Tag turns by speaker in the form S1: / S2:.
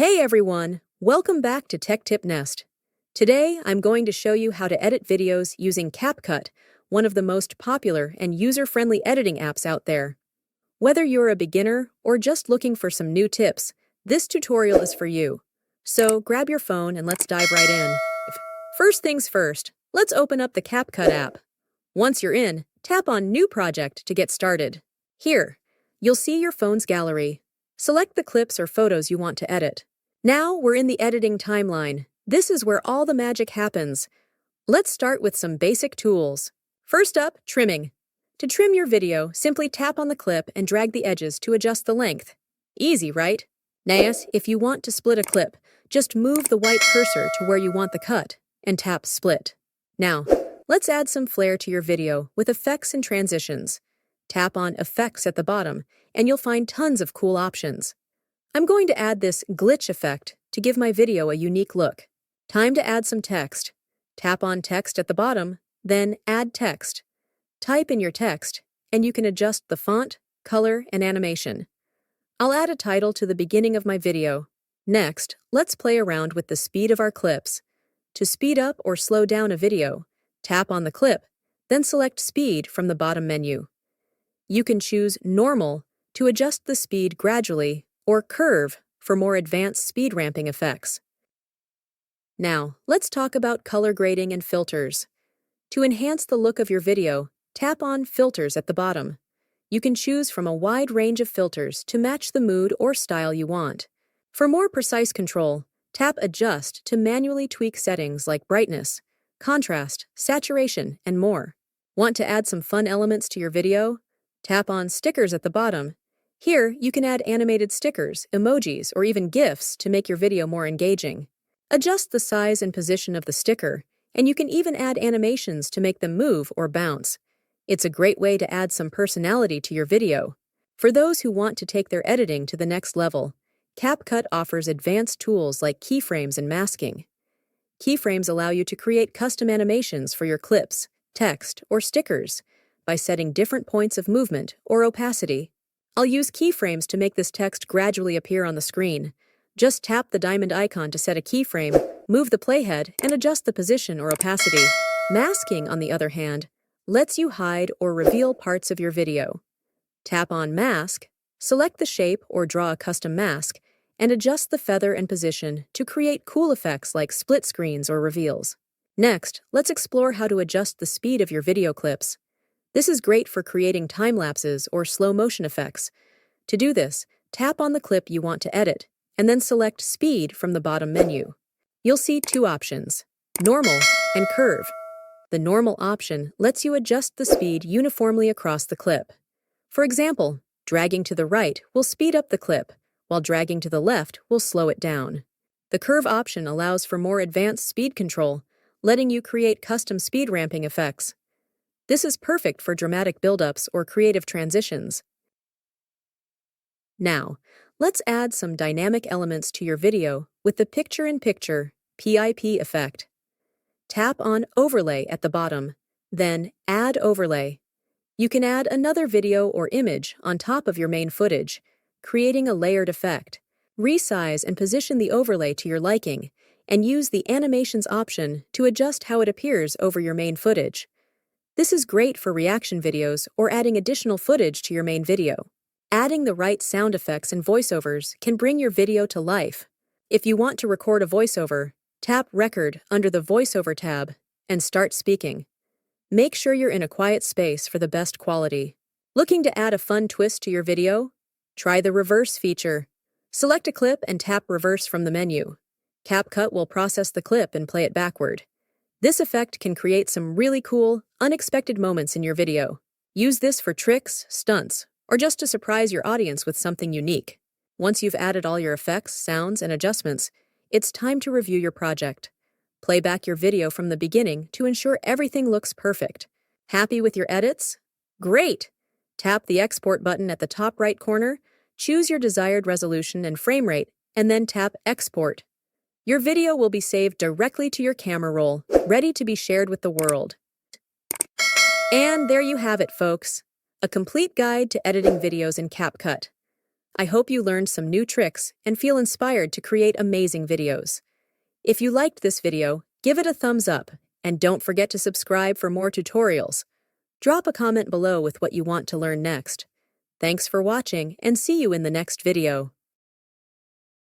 S1: Hey everyone, welcome back to Tech Tip Nest. Today I'm going to show you how to edit videos using CapCut, one of the most popular and user-friendly editing apps out there. Whether you're a beginner or just looking for some new tips, this tutorial is for you. So grab your phone and let's dive right in. First things first, let's open up the CapCut app. Once you're in, tap on New Project to get started. Here, you'll see your phone's gallery. Select the clips or photos you want to edit. Now we're in the editing timeline. This is where all the magic happens. Let's start with some basic tools. First up, trimming. To trim your video, simply tap on the clip and drag the edges to adjust the length. Easy, right? Next, if you want to split a clip, just move the white cursor to where you want the cut and tap Split. Now, let's add some flair to your video with effects and transitions. Tap on Effects at the bottom, and you'll find tons of cool options. I'm going to add this glitch effect to give my video a unique look. Time to add some text. Tap on Text at the bottom, then Add Text. Type in your text, and you can adjust the font, color, and animation. I'll add a title to the beginning of my video. Next, let's play around with the speed of our clips. To speed up or slow down a video, tap on the clip, then select Speed from the bottom menu. You can choose Normal to adjust the speed gradually or Curve for more advanced speed ramping effects. Now, let's talk about color grading and filters. To enhance the look of your video, tap on Filters at the bottom. You can choose from a wide range of filters to match the mood or style you want. For more precise control, tap Adjust to manually tweak settings like brightness, contrast, saturation, and more. Want to add some fun elements to your video? Tap on Stickers at the bottom. Here, you can add animated stickers, emojis, or even GIFs to make your video more engaging. Adjust the size and position of the sticker, and you can even add animations to make them move or bounce. It's a great way to add some personality to your video. For those who want to take their editing to the next level, CapCut offers advanced tools like keyframes and masking. Keyframes allow you to create custom animations for your clips, text, or stickers by setting different points of movement or opacity. I'll use keyframes to make this text gradually appear on the screen. Just tap the diamond icon to set a keyframe, move the playhead, and adjust the position or opacity. Masking, on the other hand, lets you hide or reveal parts of your video. Tap on Mask, select the shape or draw a custom mask, and adjust the feather and position to create cool effects like split screens or reveals. Next, let's explore how to adjust the speed of your video clips. This is great for creating time lapses or slow motion effects. To do this, tap on the clip you want to edit, and then select Speed from the bottom menu. You'll see two options, Normal and Curve. The Normal option lets you adjust the speed uniformly across the clip. For example, dragging to the right will speed up the clip, while dragging to the left will slow it down. The Curve option allows for more advanced speed control, letting you create custom speed ramping effects. This is perfect for dramatic buildups or creative transitions. Now, let's add some dynamic elements to your video with the Picture-in-Picture (PIP) effect. Tap on Overlay at the bottom, then Add Overlay. You can add another video or image on top of your main footage, creating a layered effect. Resize and position the overlay to your liking, and use the Animations option to adjust how it appears over your main footage. This is great for reaction videos or adding additional footage to your main video. Adding the right sound effects and voiceovers can bring your video to life. If you want to record a voiceover, tap Record under the Voiceover tab and start speaking. Make sure you're in a quiet space for the best quality. Looking to add a fun twist to your video? Try the Reverse feature. Select a clip and tap Reverse from the menu. CapCut will process the clip and play it backward. This effect can create some really cool, unexpected moments in your video. Use this for tricks, stunts, or just to surprise your audience with something unique. Once you've added all your effects, sounds, and adjustments, it's time to review your project. Play back your video from the beginning to ensure everything looks perfect. Happy with your edits? Great! Tap the Export button at the top right corner, choose your desired resolution and frame rate, and then tap Export. Your video will be saved directly to your camera roll, ready to be shared with the world. And there you have it, folks. A complete guide to editing videos in CapCut. I hope you learned some new tricks and feel inspired to create amazing videos. If you liked this video, give it a thumbs up, and don't forget to subscribe for more tutorials. Drop a comment below with what you want to learn next. Thanks for watching, and see you in the next video.